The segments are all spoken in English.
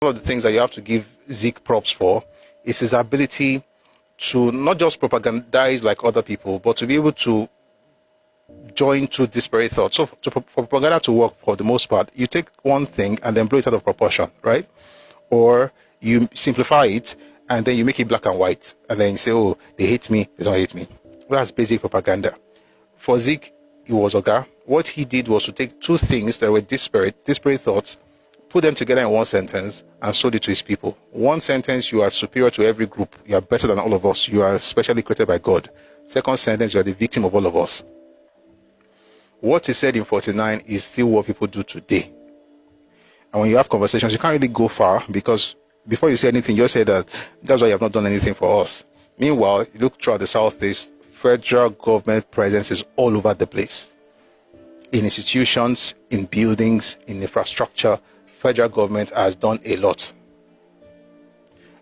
One of the things that you have to give Zeke props for is his ability to not just propagandize like other people, but to be able to join two disparate thoughts. So for propaganda to work, for the most part, you take one thing and then blow it out of proportion, right? Or you simplify it and then you make it black and white, and then you say, oh, they hate me, they don't hate me. Well, that's basic propaganda. For Zeke, he was Oga. What he did was to take two things that were disparate thoughts, put them together in one sentence, and sold it to his people. One sentence: you are superior to every group. You are better than all of us. You are specially created by God. Second sentence: you are the victim of all of us. What he said in 49 is still what people do today. And when you have conversations, you can't really go far, because before you say anything, you just say that's why you have not done anything for us. Meanwhile, you look throughout the Southeast, federal government presence is all over the place. In institutions, in buildings, in infrastructure, federal government has done a lot.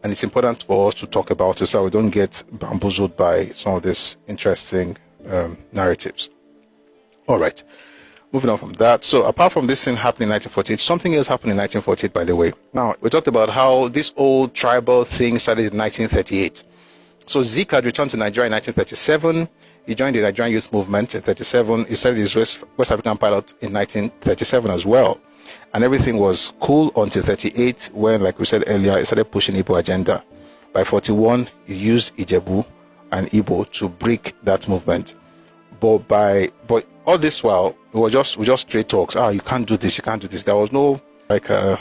And it's important for us to talk about it so we don't get bamboozled by some of these interesting narratives. All right. Moving on from that. So apart from this thing happening in 1948, something else happened in 1948, by the way. Now, we talked about how this old tribal thing started in 1938. So Zeke had returned to Nigeria in 1937. He joined the Nigerian youth movement in 1937. He started his West African pilot in 1937 as well. And everything was cool until 1938, when, like we said earlier, he started pushing Igbo agenda. By 1941, he used Ijebu and Igbo to break that movement. But all this while, it was just straight talks. You can't do this, you can't do this. There was no like a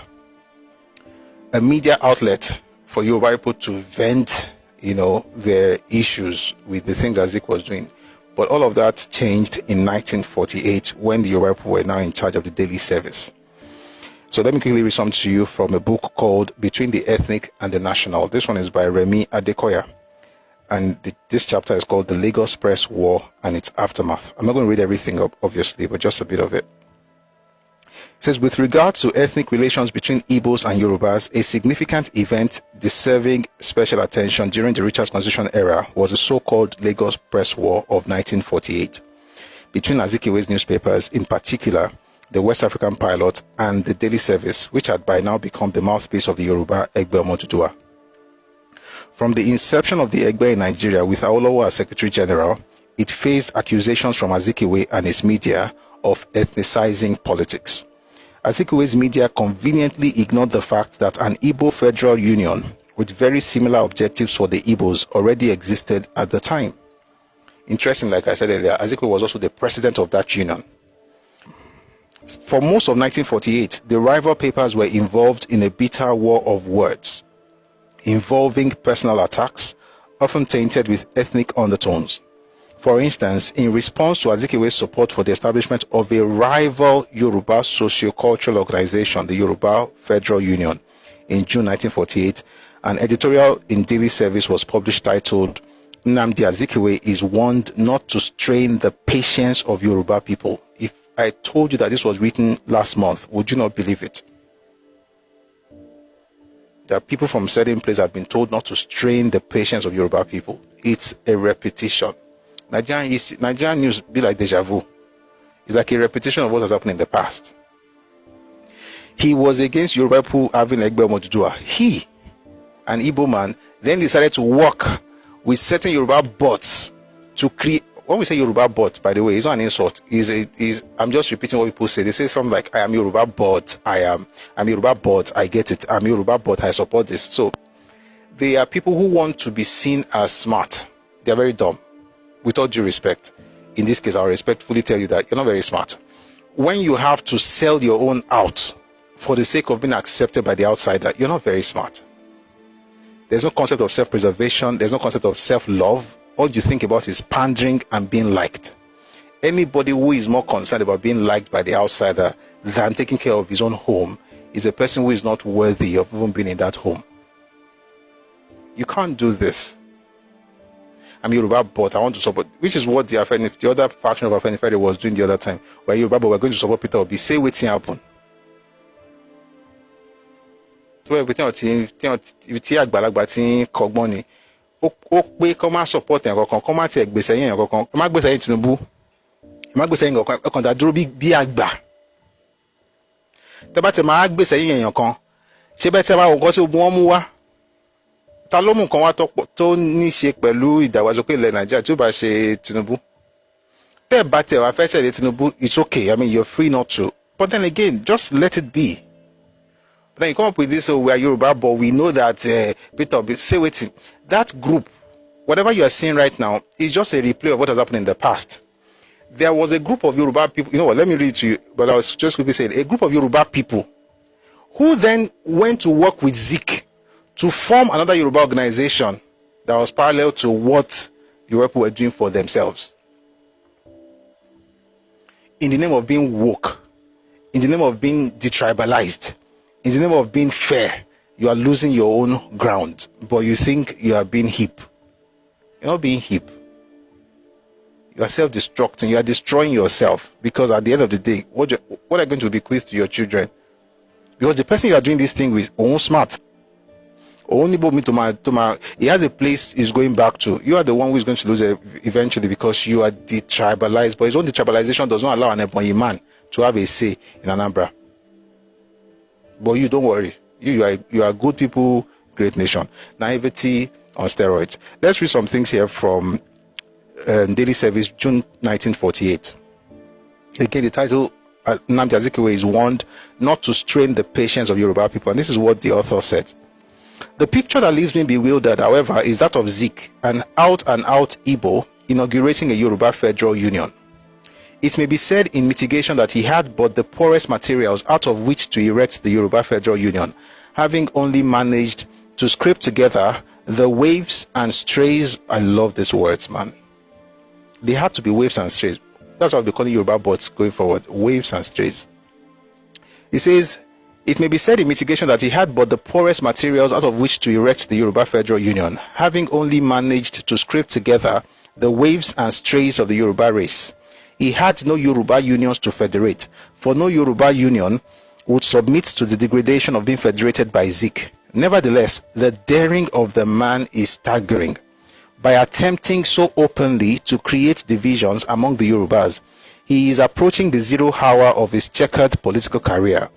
media outlet for Yoruba people to vent, their issues with the things that Zeke was doing. But all of that changed in 1948, when the Yoruba people were now in charge of the daily service. So let me quickly read something to you from a book called Between the Ethnic and the National. This one is by Remi Adekoya. And this chapter is called The Lagos Press War and Its Aftermath. I'm not going to read everything up, obviously, but just a bit of it. It says, with regard to ethnic relations between Igbos and Yorubas, a significant event deserving special attention during the Richard's Constitution era was the so-called Lagos Press War of 1948 between Azikiwe's newspapers, in particular the West African Pilot and the Daily Service, which had by now become the mouthpiece of the Yoruba Ẹgbẹ Ọmọ Odùduwà. From the inception of the Ẹgbẹ in Nigeria, with Awolowo as Secretary General, it faced accusations from Azikiwe and his media of ethnicizing politics. Azikiwe's media conveniently ignored the fact that an Igbo federal union with very similar objectives for the Igbos already existed at the time. Interesting, like I said earlier, Azikiwe was also the president of that union. For most of 1948, the rival papers were involved in a bitter war of words, involving personal attacks, often tainted with ethnic undertones. For instance, in response to Azikiwe's support for the establishment of a rival Yoruba socio-cultural organization, the Yoruba Federal Union, in June 1948, an editorial in Daily Service was published titled, Nnamdi Azikiwe is warned not to strain the patience of Yoruba people. If I told you that this was written last month, would you not believe it? That people from certain places have been told not to strain the patience of Yoruba people. It's a repetition. Nigerian news be like deja vu. It's like a repetition of what has happened in the past. He was against Yoruba people having Ẹgbẹ Ọmọ Odùduwà. He, an Igbo man, then decided to work with certain Yoruba bots to create. When we say Yoruba bot, by the way, it's not an insult. I'm just repeating what people say. They say something like, I am Yoruba bot, I'm Yoruba bot, I get it. I'm Yoruba bot, I support this. So they are people who want to be seen as smart. They are very dumb. With all due respect, in this case, I'll respectfully tell you that you're not very smart. When you have to sell your own out for the sake of being accepted by the outsider, you're not very smart. There's no concept of self-preservation. There's no concept of self-love. All you think about is pandering and being liked. Anybody who is more concerned about being liked by the outsider than taking care of his own home is a person who is not worthy of even being in that home. You can't do this. I'm Yoruba, but I want to support, which is what the other faction of Afenifere was doing the other time. Where Yoruba, but we're going to support Peter Obi. Say what's happen. So everything tí àgbàlagbà tí kọ́gbọ́n ni ó pé kó má support ẹ̀yàn kankan, kó má tiẹ̀ gbèsè ẹ̀yàn kankan, kó má gbèsè ẹ̀yàn Tinubu, kó má gbèsè ẹ̀yàn kankan, ọkàn dá dúró bí àgbà. Tẹ́ bá ti máa gbèsè ẹ̀yàn kan, ṣé bẹ́ẹ̀ tí a bá wọ̀ nǹkan tí ogun wọn mú wá ta ló mú nǹkan wá tó ní ṣe pẹ̀lú ìdàgbàsókè ilẹ̀ Nàìjíríà tí ó bá ṣe Tinubu tẹ́ ẹ̀ bá tẹ̀ wá fẹ́ ṣẹ̀lẹ̀ Tinubu it's okay, I mean you're free not to, but then again just let it be. But then you come up with this, we are Yoruba, but we know that say waiting, that group, whatever you are seeing right now, is just a replay of what has happened in the past. There was a group of Yoruba people, you know what, let me read it to you, but I was just quickly saying, a group of Yoruba people who then went to work with Zik to form another Yoruba organization that was parallel to what Yoruba people were doing for themselves. In the name of being woke, in the name of being detribalized, in the name of being fair, you are losing your own ground, but you think you are being hip. You're not being hip. You are self-destructing. You are destroying yourself, because at the end of the day, what are you going to bequeath to your children? Because the person you are doing this thing with, smart. Only he has a place he's going back to. You are the one who is going to lose it eventually, because you are detribalized. But his own detribalization does not allow an Ebonyi man to have a say in Anambra. But you don't worry. You are good people, great nation. Naivety on steroids. Let's read some things here from Daily Service, June 1948. Again, the title, Nnamdi Azikiwe is warned not to strain the patience of Yoruba people. And this is what the author said. The picture that leaves me bewildered, however, is that of Zik, an out-and-out Igbo, inaugurating a Yoruba federal union. It may be said in mitigation that he had but the poorest materials out of which to erect the Yoruba Federal Union, having only managed to scrape together the waves and strays. I love these words, man. They had to be waves and strays. That's what we'll be calling Yoruba bots going forward, waves and strays. He says, it may be said in mitigation that he had but the poorest materials out of which to erect the Yoruba Federal Union, having only managed to scrape together the waves and strays of the Yoruba race. He had no Yoruba unions to federate, for no Yoruba union would submit to the degradation of being federated by Zik. Nevertheless, the daring of the man is staggering. By attempting so openly to create divisions among the Yorubas, he is approaching the 0 hour of his checkered political career.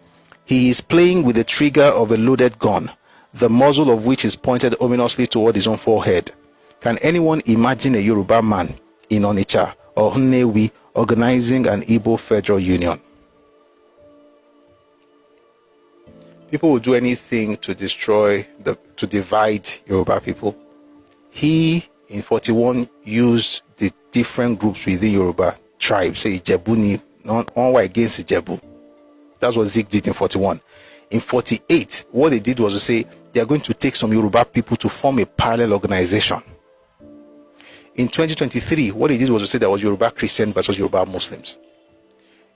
He is playing with the trigger of a loaded gun, the muzzle of which is pointed ominously toward his own forehead. Can anyone imagine a Yoruba man in Onitsha or Nnewi organizing an Igbo federal union? People will do anything to to divide Yoruba people. He, in 41, used the different groups within Yoruba tribes, say Ijebuni, one way against Ijebu. That's what Zik did in 41. In 48, what they did was to say they are going to take some Yoruba people to form a parallel organization. In 2023, what he did was to say there was Yoruba Christian versus Yoruba Muslims.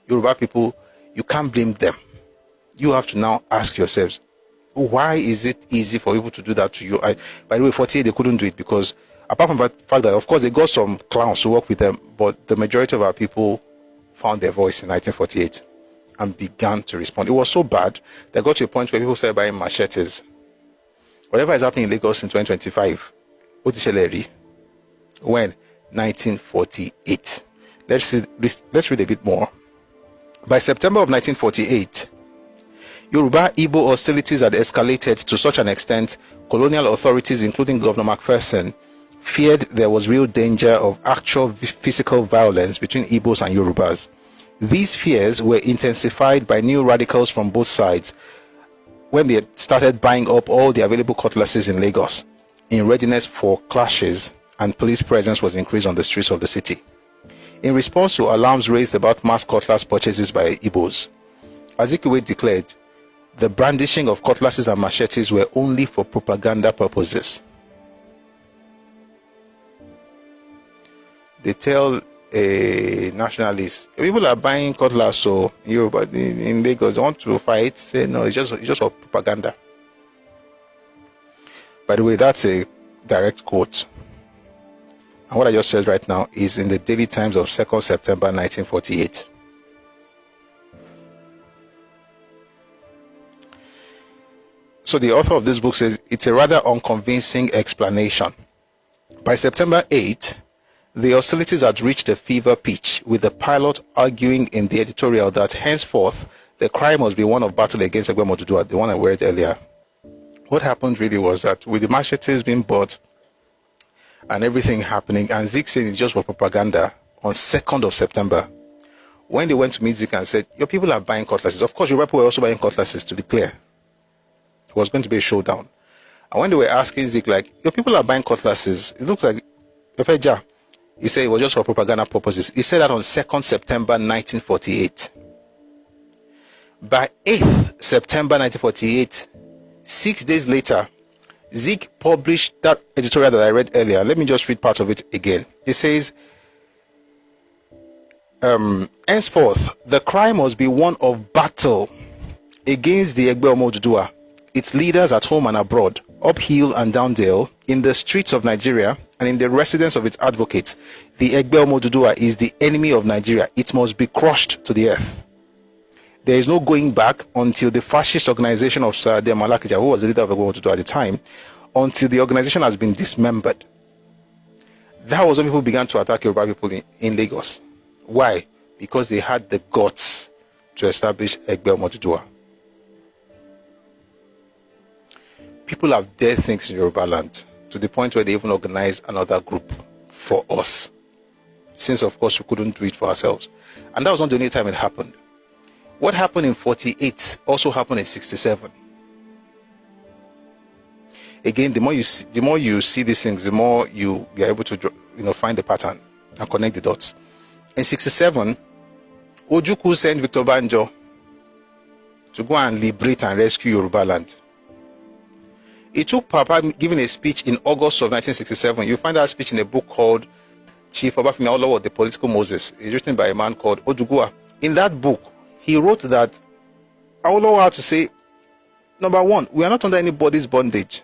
Yoruba people, you can't blame them. You have to now ask yourselves, why is it easy for people to do that to you? By the way, 48, they couldn't do it because, apart from the fact that, of course, they got some clowns to work with them, but the majority of our people found their voice in 1948 and began to respond. It was so bad that got to a point where people started buying machetes. Whatever is happening in Lagos in 2025, when? 1948. Let's read a bit more. By September of 1948, Yoruba-Igbo hostilities had escalated to such an extent, colonial authorities, including Governor Macpherson, feared there was real danger of actual physical violence between Igbos and Yorubas. These fears were intensified by new radicals from both sides when they started buying up all the available cutlasses in Lagos, in readiness for clashes, and police presence was increased on the streets of the city. In response to alarms raised about mass cutlass purchases by Igbos, Azikiwe declared the brandishing of cutlasses and machetes were only for propaganda purposes. They tell a nationalist, people are buying cutlass, so in Lagos, they want to fight. Say no, it's just for propaganda. By the way, that's a direct quote. And what I just said right now is in the Daily Times of 2nd September 1948. So the author of this book says it's a rather unconvincing explanation. By September 8, the hostilities had reached a fever pitch, with the pilot arguing in the editorial that henceforth the cry must be one of battle against Ẹgbẹ Ọmọ Odùduwà, the one I read earlier. What happened really was that with the Machetes being bought and everything happening, and Zeke saying it's just for propaganda, on 2nd of September, when they went to meet Zeke and said, your people are buying cutlasses. Of course, Yoruba people were also buying cutlasses, to be clear. It was going to be a showdown. And when they were asking Zeke, like, your people are buying cutlasses, it looks like, he said it was just for propaganda purposes. He said that on 2nd September 1948. By 8th September 1948, 6 days later, Zeke published that editorial that I read earlier. Let me just read part of it again. It says, henceforth, the cry must be one of battle against the Ẹgbẹ Ọmọ Odùduwà, its leaders at home and abroad, uphill and downdale, in the streets of Nigeria and in the residence of its advocates. The Ẹgbẹ Ọmọ Odùduwà is the enemy of Nigeria. It must be crushed to the earth. There is no going back until the fascist organization of Sir Malakija, who was the leader of Ẹgbẹ Ọmọ Odùduwà at the time, until the organization has been dismembered. That was when people began to attack Yoruba people in Lagos. Why? Because they had the guts to establish Ẹgbẹ Ọmọ Odùduwà. People have dared things in Yorubaland to the point where they even organized another group for us. Since, of course, we couldn't do it for ourselves. And that was not the only time it happened. What happened in 48 also happened in 67. Again, the more you see these things, the more you are able to find the pattern and connect the dots. In 67, Ojukwu sent Victor Banjo to go and liberate and rescue Yorubaland. He took Papa giving a speech in August of 1967. You find that speech in a book called Chief Obafemi Awolowo, The Political Moses. It's written by a man called Odugua. In that book, he wrote that Awolowo had to say, number one, we are not under anybody's bondage,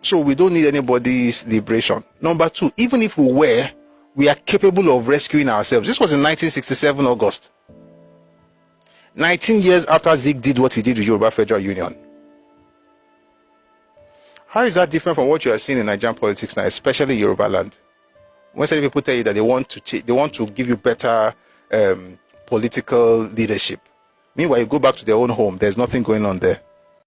so we don't need anybody's liberation. Number two, even if we were, we are capable of rescuing ourselves. This was in 1967 August. 19 years after Zeke did what he did with Yoruba Federal Union. How is that different from what you are seeing in Nigerian politics now, especially Yorubaland? When some people tell you that they want to give you better political leadership, meanwhile you go back to their own home, there's nothing going on there.